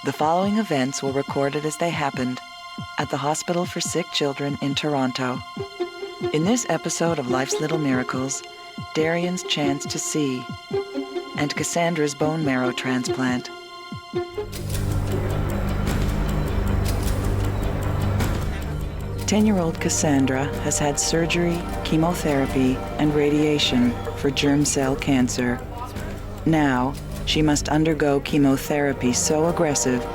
The following events were recorded as they happened at the Hospital for Sick Children in Toronto. In this episode of Life's Little Miracles, Darian's chance to see and Cassandra's bone marrow transplant. Ten-year-old Cassandra has had surgery, chemotherapy, and radiation for germ cell cancer. Now, she must undergo chemotherapy so aggressive,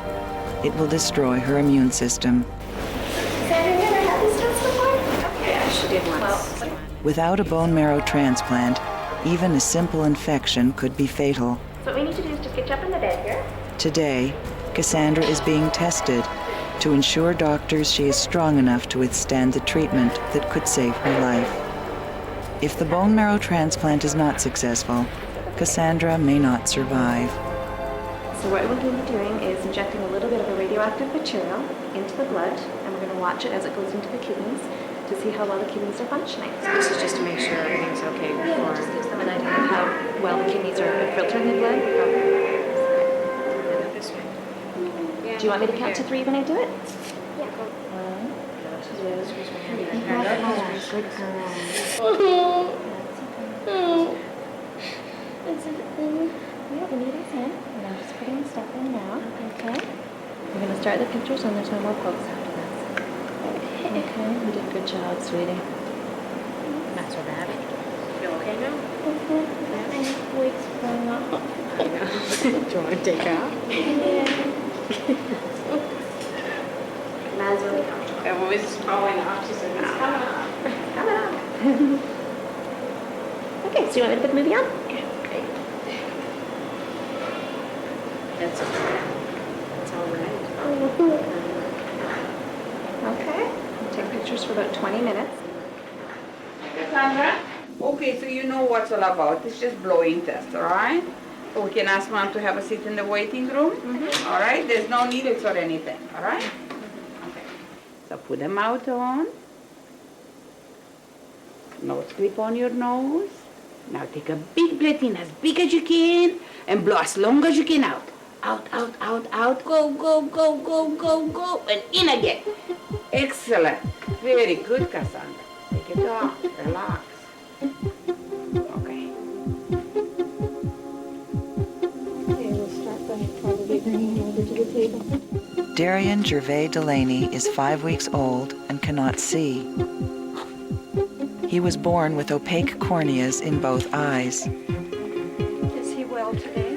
it will destroy her immune system. Cassandra, you never had this test before? Yeah, she did once. Without a bone marrow transplant, even a simple infection could be fatal. So what we need to do is just get you up in the bed here. Today, Cassandra is being tested to ensure doctors she is strong enough to withstand the treatment that could save her life. If the bone marrow transplant is not successful, Cassandra may not survive. So what we're going to be doing is injecting a little bit of a radioactive material into the blood, and we're going to watch it as it goes into the kidneys to see how well the kidneys are functioning. So this is just to make sure everything's okay before. Yeah, it just gives them an idea of how well the kidneys are filtering the blood. This way. Do you want me to count to 3 when I do it? Yeah. 1, 2, 3. We have the needles in, and I'm just putting the stuff in now, okay? We're going to start the pictures, and there's no more pokes after this. Okay, you did a good job, sweetie. Not so bad. Feel okay now? My weight's going up. I know. Do you want to take out? Matt's really comfortable. It was falling off. She said, it's coming off. It's coming up. Okay, so you want me to put the movie on? Okay. That's okay. That's all right. Okay. We'll take pictures for about 20 minutes. Cassandra? Okay, so you know what's all about. It's just blowing test, all right? So we can ask Mom to have a seat in the waiting room, all right? There's no needles or anything, all right? Okay. So put them out on. Nose clip on your nose. Now take a big breath in, as big as you can, and blow as long as you can out. Out, out, out, out. Go, go, go, go, go, go, and in again. Excellent. Very good, Cassandra. Take it off. Relax. Okay. Okay, we'll start by probably bringing you over to the table. Darien Gervais Delaney is 5 weeks old and cannot see. He was born with opaque corneas in both eyes. Is he well today?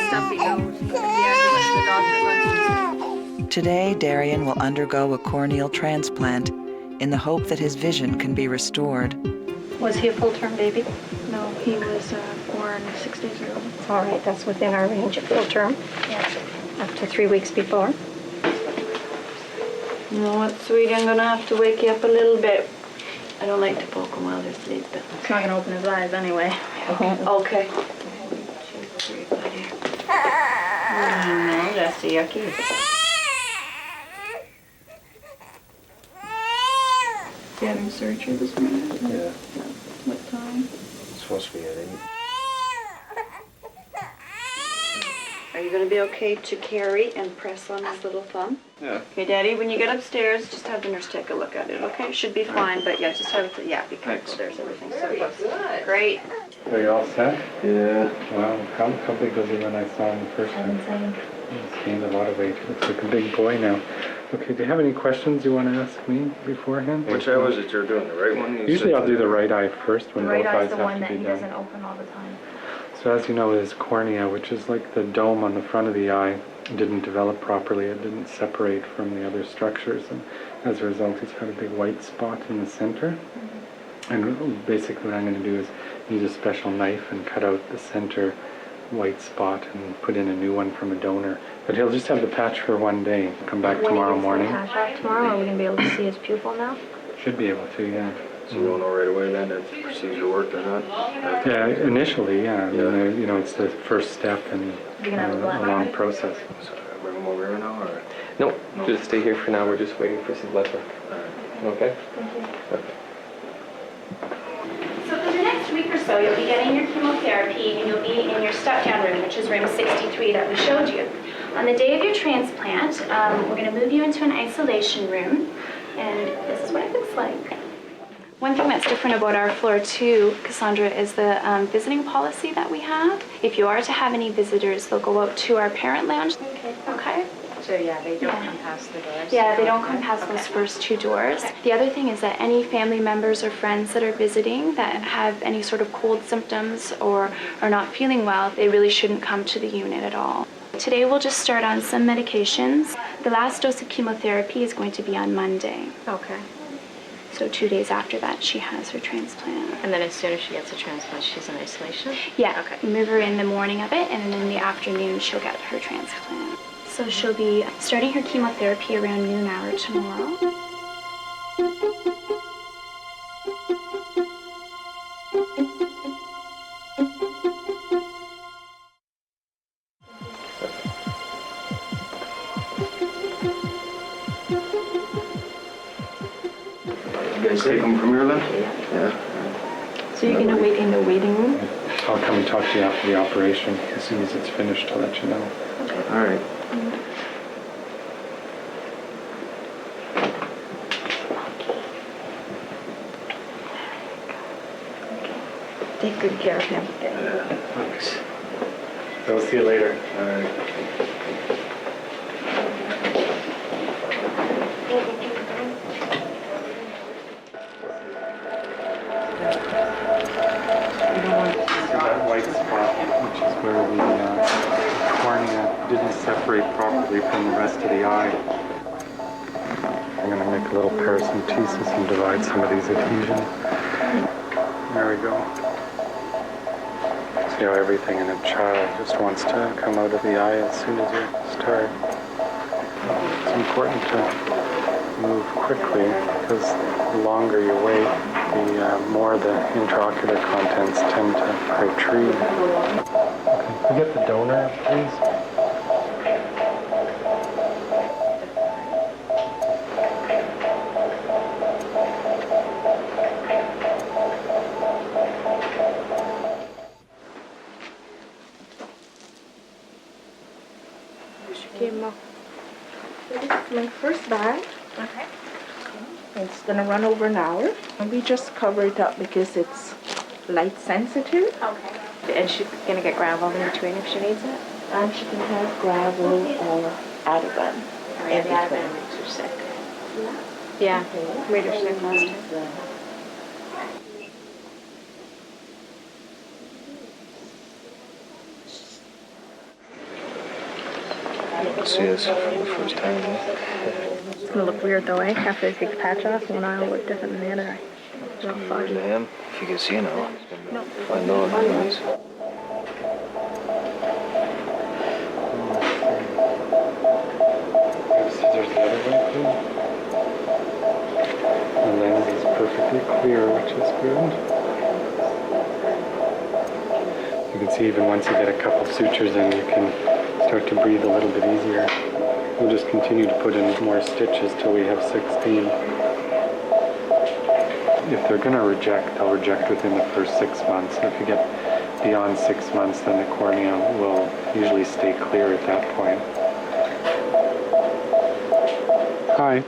Stuffy nose. Yeah, he went to the doctor's on Tuesday. Today, Darien will undergo a corneal transplant in the hope that his vision can be restored. Was he a full-term baby? No, he was born 6 days ago. All right, that's within our range of full-term. Yes. Up to 3 weeks before. You know what, sweetie, I'm gonna have to wake you up a little bit. I don't like to poke him while they're sleeping. He's not gonna open his eyes anyway. Okay. 1, 2, 3, buddy. No, that's yucky. You having surgery this morning? Yeah. What time? It's supposed to be at 8. Are you gonna be okay to carry and press on his little thumb? Yeah. Okay, Daddy, when you get upstairs, just have the nurse take a look at it, okay? It should be fine, but yeah, just have it, yeah, be careful, there's everything so close. Great. Are you all set? Yeah. Wow. How big was he when I saw him the first time? He's gained a lot of weight. Looks like a big boy now. Okay, do you have any questions you want to ask me beforehand? Which eye was it you're doing? The right one? Usually I'll do the right eye first when The right both eye's eyes the have one to that be he done. doesn't open all the time. So as you know, his cornea, which is like the dome on the front of the eye, didn't develop properly. It didn't separate from the other structures, and as a result, he's got a big white spot in the center. And basically what I'm going to do is use a special knife and cut out the center white spot and put in a new one from a donor. But he'll just have the patch for one day. Come back tomorrow morning. Patch off tomorrow, are we gonna be able to see his pupil now? Should be able to, yeah. So you don't know right away then if the procedure worked or not? Yeah, initially, yeah. I mean, you know, it's the first step in You can have a a black long eye. process. So bring him over here now or? No, just stay here for now. We're just waiting for some blood work. Okay? Thank you. Perfect. So for the next week or so, you'll be getting your chemotherapy and you'll be in your step-down room, which is room 63 that we showed you. On the day of your transplant, we're going to move you into an isolation room, and this is what it looks like. One thing that's different about our floor too, Cassandra, is the visiting policy that we have. If you are to have any visitors, they'll go out to our parent lounge. Okay? So yeah, they don't come past the doors? Yeah, they don't come past those first 2 doors. The other thing is that any family members or friends that are visiting that have any sort of cold symptoms or are not feeling well, they really shouldn't come to the unit at all. Today we'll just start on some medications. The last dose of chemotherapy is going to be on Monday. Okay. So 2 days after that, she has her transplant. And then as soon as she gets a transplant, she's in isolation? Yeah, Okay. we move her in the morning of it, and then in the afternoon, she'll get her transplant. So she'll be starting her chemotherapy around noon hour tomorrow. You guys take them from here then? Yeah. So you're gonna wait in the waiting room? I'll come and talk to you after the operation. As soon as it's finished, I'll let you know. All right. Take good care of him. Thanks. So we'll see you later. All right. That white spot, which is where the cornea didn't separate properly from the rest of the eye. I'm going to make a little paracentesis and divide some of these adhesions. There we go. See how everything in a child just wants to come out of the eye as soon as you start. It's important to move quickly because the longer you wait, the more the intraocular contents tend to protrude. Okay, can we get the donor, please? This is my first bag. Okay. It's gonna run over an hour. And we just cover it up because it's light sensitive. Okay. And she's gonna get gravel in between if she needs it? And she can have gravel or Ativan. Oh yeah, the Ativan makes her sick. Yeah, made her sick last time. See us for the first time. It's gonna look weird though, eh? After they take the patch off, one eye will look different than the other eye. It's all Hard foggy. to him. If you can see now. Find out. Nice. Scissors the other way, please. The lens is perfectly clear, which is good. You can see even once you get a couple sutures in, you can start to breathe a little bit easier. We'll just continue to put in more stitches till we have 16. If they're going to reject, they'll reject within the first 6 months. If you get beyond 6 months, then the cornea will usually stay clear at that point. Hi.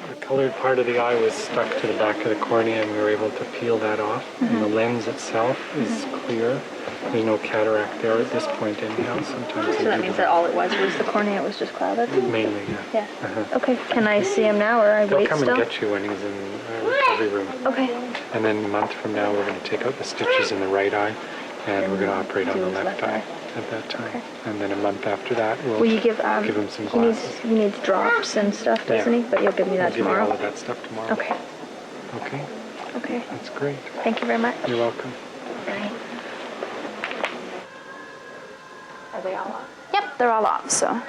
The colored part of the eye was stuck to the back of the cornea and we were able to peel that off. And the lens itself is clear. There's no cataract there at this point anyhow. Sometimes So that means that all it was the cornea was just clouded? mainly, yeah. Yeah. Okay, can I see him now or I They'll wait come still? and get you when he's in the recovery room. Okay. And then a month from now, we're going to take out the stitches in the right eye, and we're going to operate on the left eye at that time. Okay. And then a month after that, we'll Will you give him some glasses. he needs drops and stuff, doesn't Yeah. he? But you'll give me that We'll give you tomorrow. all of that stuff tomorrow. Okay. Okay, Okay. that's great. Thank you very much. You're welcome. Bye. Are they all off? Yep, they're all off. So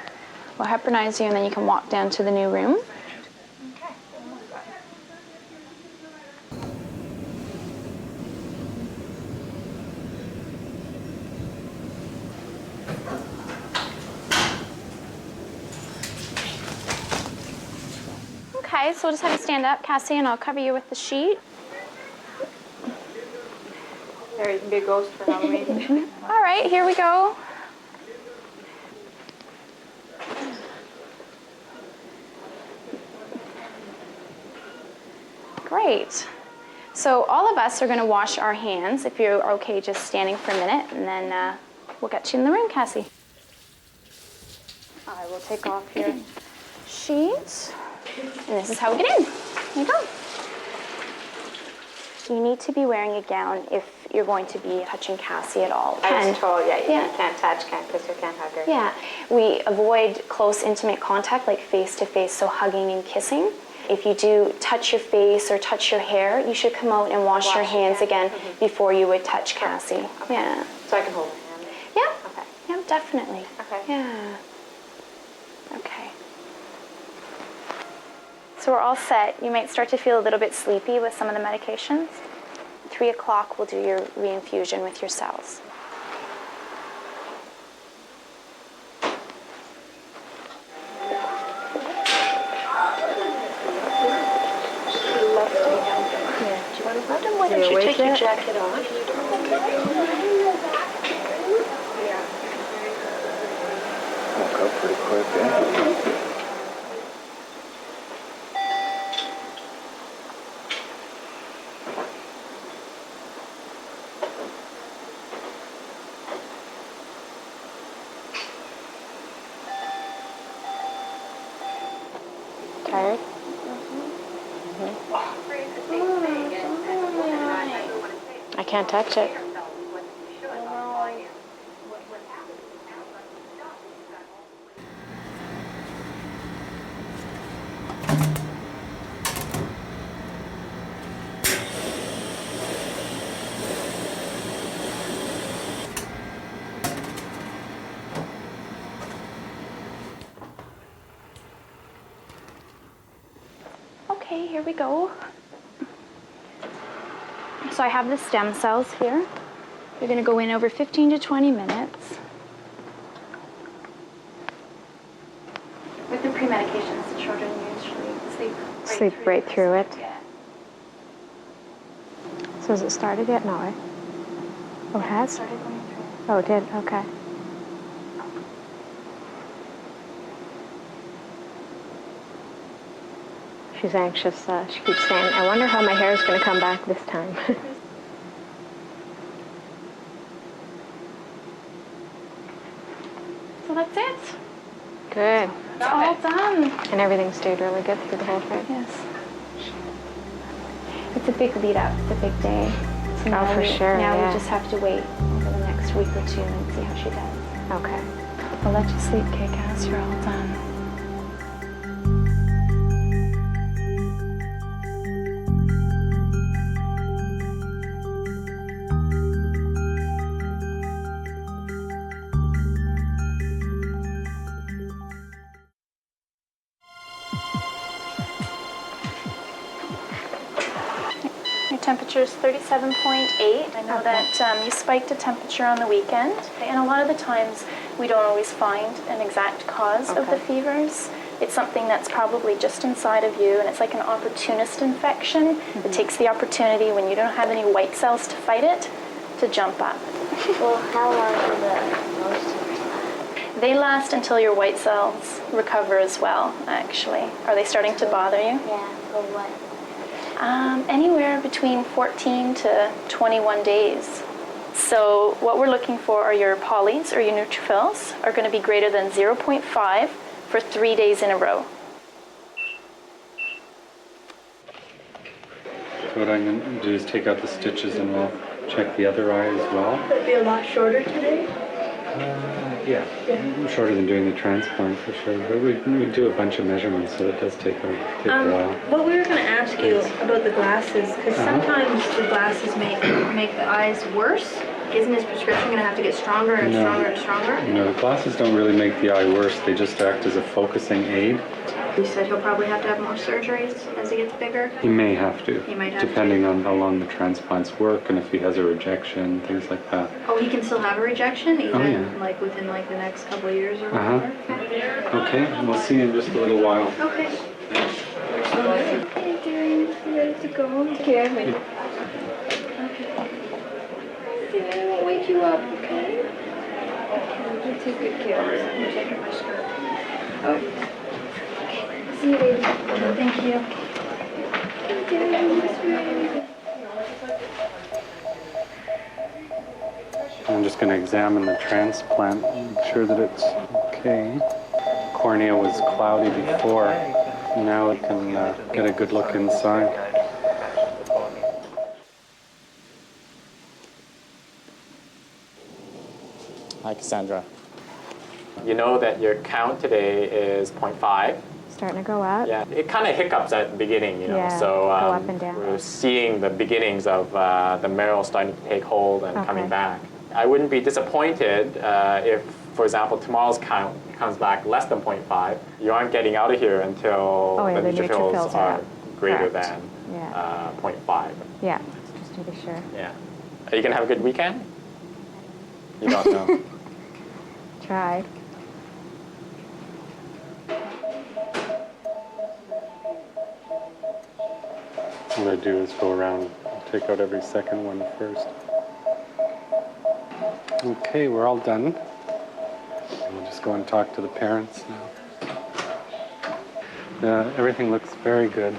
we'll heparinize you, and then you can walk down to the new room. Okay, so we'll just have you stand up, Cassie, and I'll cover you with the sheet. There, you can be a ghost for Halloween. All right, here we go. Great. So all of us are going to wash our hands, if you're okay just standing for a minute, and then we'll get you in the room, Cassie. I will take off your sheet. And this is how we get in. Here you go. You need to be wearing a gown if you're going to be touching Cassie at all. I was told, yeah, you can't touch, can't kiss her, can't hug her. Yeah. We avoid close, intimate contact, like face-to-face, so hugging and kissing. If you do touch your face or touch your hair, you should come out and wash your hands again before you would touch Cassie. Okay. Yeah. So I can hold her hand? Yeah. Okay. Yeah, definitely. Okay. Yeah. Okay. So we're all set. You might start to feel a little bit sleepy with some of the medications. 3 o'clock, we'll do your reinfusion with your cells. Why don't you take your jacket off? Woke up pretty quick, eh? Tired? I can't touch it. Okay, here we go. So I have the stem cells here. You're going to go in over 15 to 20 minutes. With the pre-medications, the children usually Sleep right through it. Yeah. So has it started yet? No, eh? Oh, it has? Started going through. Oh, it did? Okay. She's anxious. She keeps saying, I wonder how my hair is going to come back this time. So that's it. Good. It's all done. And everything stayed really good through the whole thing. Yes. It's a big lead up. It's a big day. So now for sure, Now yeah. we just have to wait over the next week or two and see how she does. Okay. I'll let you sleep, Kay Cass. You're all done. Your temperature is 37.8. I know that you spiked a temperature on the weekend, and a lot of the times we don't always find an exact cause of the fevers. It's something that's probably just inside of you, and it's like an opportunist infection. It takes the opportunity when you don't have any white cells to fight it to jump up. Well, how long do the monsters last? They last until your white cells recover as well, actually. Are they starting to bother you? Yeah, for what? Anywhere between 14 to 21 days. So what we're looking for are your polys or your neutrophils are going to be greater than 0.5 for 3 days in a row. So what I'm going to do is take out the stitches and we'll check the other eye as well. That'd be a lot shorter today. Yeah, shorter than doing the transplant for sure. But we do a bunch of measurements, so it does take a while. What we were going to ask you about the glasses, because sometimes the glasses make the eyes worse. Isn't his prescription going to have to get stronger and stronger and stronger? No, the glasses don't really make the eye worse. They just act as a focusing aid. You said he'll probably have to have more surgeries as he gets bigger. He may have to, He might have to. depending on how long the transplants work and if he has a rejection, things like that. Oh, he can still have a rejection, even yeah. like within like the next couple of years or whatever. Okay, we'll see you in just a little while. Okay. Hey, Darien, you ready to go? Here. I won't wake you up, okay? Okay, you take good care. I'm taking my skirt. Oh. Okay. See you later. Thank you. I'm just going to examine the transplant, make sure that it's okay. Cornea was cloudy before. Now it can get a good look inside. Hi, Cassandra. You know that your count today is 0.5. Starting to go up. Yeah, it kind of hiccups at the beginning, you know. Yeah, so go up and down. we're seeing the beginnings of the marrow starting to take hold and Okay. coming back. I wouldn't be disappointed if, for example, tomorrow's count comes back less than 0.5. You aren't getting out of here until Oh, yeah, the the neutrophils neutrophils are are up. greater Correct. than 0.5. Yeah, just to be sure. Yeah. Are you going to have a good weekend? You don't know. Try. What I'm going to do is go around and take out every second one first. Okay, we're all done. We'll just go and talk to the parents now. Everything looks very good.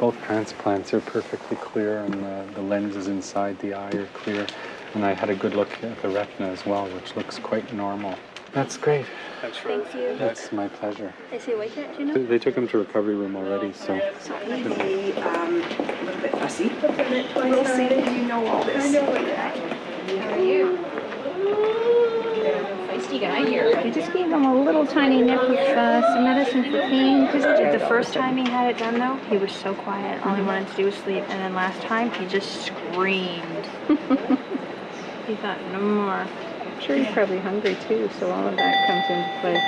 Both transplants are perfectly clear, and the lenses inside the eye are clear. And I had a good look at the retina as well, which looks quite normal. That's great. Thank you. That's my pleasure. Is he awake yet, do you know? They took him to recovery room already, so. Maybe a little bit fussy. We'll see if you know all this. I know what that. How are you? Feisty guy here. I just gave him a little tiny nip of some medicine for pain. The first time he had it done, though, he was so quiet. All he wanted to do was sleep. And then last time, he just screamed. He thought, no more. I'm sure he's probably hungry too, so all of that comes into play.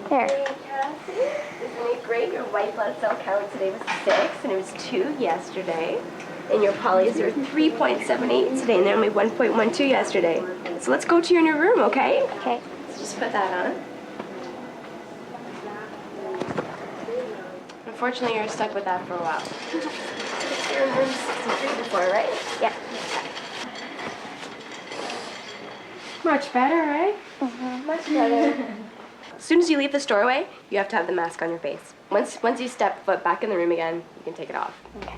There. Isn't it great? Your white blood cell count today was 6, and it was 2 yesterday. And your polys are 3.78 today, and they're only 1.12 yesterday. So let's go to your new room, okay? Okay. Let's just put that on. Unfortunately, you're stuck with that for a while. You're in room 63 before, right? Yeah. Much better, right? Much better. As soon as you leave this doorway, you have to have the mask on your face. Once you step foot back in the room again, you can take it off. Okay.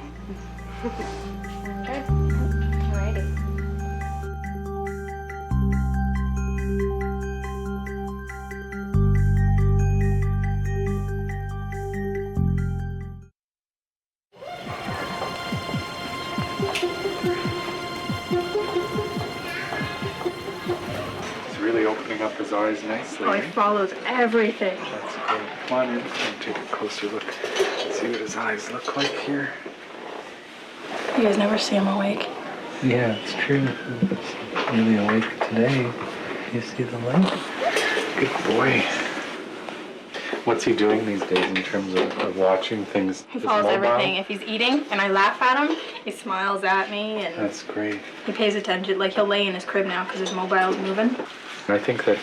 Good. Alrighty. He's really opening up his eyes nicely. Oh, he follows everything. That's great. Come on in and take a closer look. See what his eyes look like here. You guys never see him awake. Yeah, it's true. He's really awake today. You see the light? Good boy. What's he doing these days in terms of watching things? He Is follows mobile? everything. If he's eating and I laugh at him, he smiles at me and That's great. he pays attention. Like he'll lay in his crib now because his mobile's moving. I think that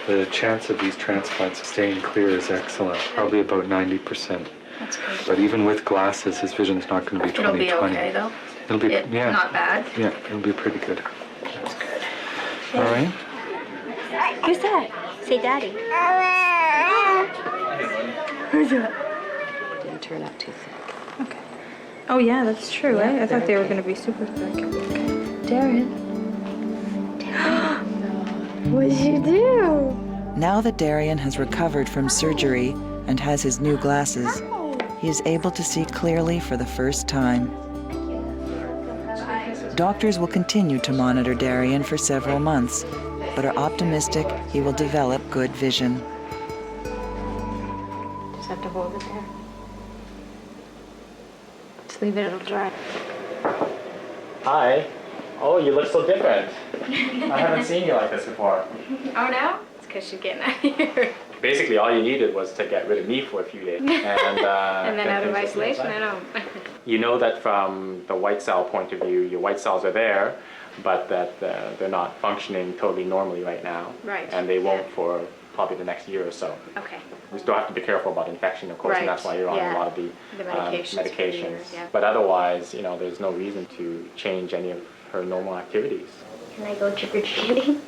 the chance of these transplants staying clear is excellent, probably about 90%. That's good. But even with glasses, his vision's not going to be 20/20. It'll be okay though. It'll be, yeah. Not bad. Yeah, it'll be pretty good. That's good. All right. Who's that? Say daddy. Who's that? Didn't turn out too thick. Okay. Oh yeah, that's true, Yeah, eh? I thought they they're were okay. gonna be super thick. Darien. What'd you do? Now that Darien has recovered from surgery and has his new glasses, he is able to see clearly for the first time. Doctors will continue to monitor Darien for several months, but are optimistic he will develop good vision. Just have to hold it there. Just leave it, it'll dry. Hi. Oh, you look so different. I haven't seen you like this before. Oh no? It's because she's getting out of here. Basically, all you needed was to get rid of me for a few days. And And then get out of things to isolation, the I know. You know that from the white cell point of view, your white cells are there, but that they're not functioning totally normally right now. Right. And they won't for probably the next year or so. Okay. We still have to be careful about infection, of course, and that's Right, why you're on yeah. a lot of the medications. For the medications. years, yeah. But otherwise, you know, there's no reason to change any of her normal activities. Can I go trick-or-treating?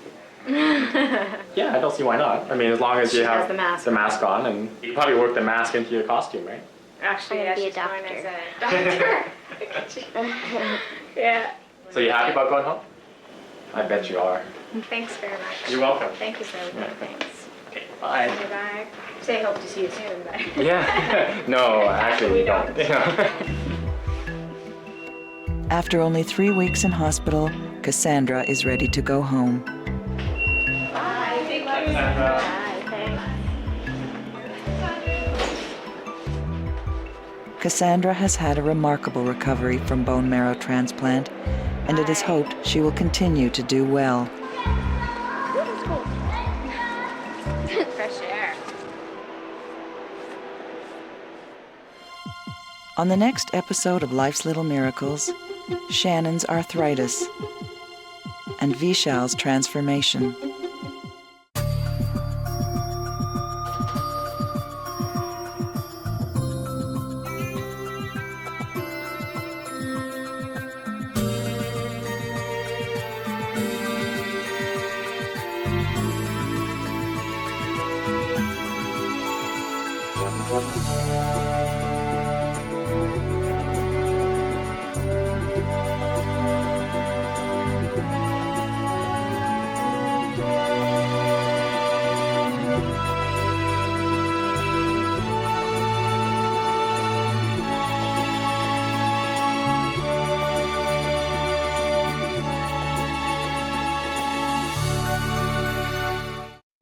Yeah, I don't see why not. I mean, as long as you She have has the mask on, and you probably work the mask into your costume, right? Actually, I'm yeah, gonna be she's a going as a doctor. Yeah. So you happy about going home? I bet you are. Thanks very much. You're welcome. Thank you so much. Yeah. Thanks. Okay, bye. Bye. Say I hope to see you soon, but. Yeah. No, actually, we don't. After only 3 weeks in hospital, Cassandra is ready to go home. Bye. Thank you. Cassandra. Cassandra has had a remarkable recovery from bone marrow transplant, and it is hoped she will continue to do well. Fresh air. On the next episode of Life's Little Miracles, Shannon's arthritis and Vishal's transformation.